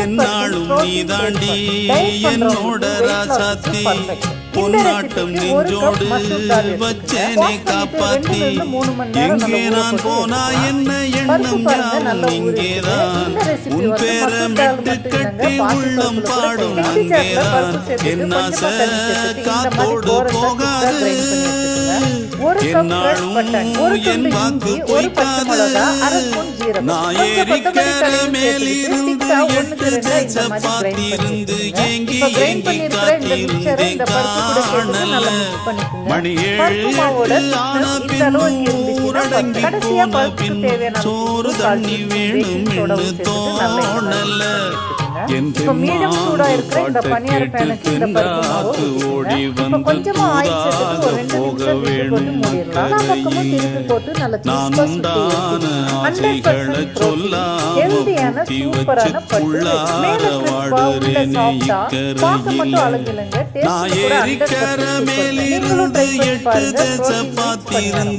என்னாலும் நீ தாண்டி என்னோட ராசாத்தி பொன்னாட்டம் நெஞ்சோடு வச்சேனே காப்பாத்தி எங்கே நான் போனா என்ன எண்ணம் யாவும் இங்கேதான் உன் பேர மெட்டு கட்டி உள்ளம் பாடும் அங்கேதான் என் ஆசை காத்தோடு போகாது என்னாலும் என் வாக்கு பொய்க்காது நான் ஏறிக்கிற மேலிருந்து எட்டு சப்பாத்திருந்து ஏங்கி ஏங்கி காத்திருந்தேன் காணல மணி 7 ஆன பின்னும் ஊரடங்கி போன பின் சோறு தண்ணி வேணும் என்று தோணல என் தென்னாக்கு ஓடி வந்து தூதாக போக வேணும் நான் உண்டான ஆசைகளை சொல்லாம பூட்டி வச்சு புள்ளார வாடுறேனே இக்கரையில் நான் ஏறிக்கர மேலிருந்து 8 சப்பாத்திருந்து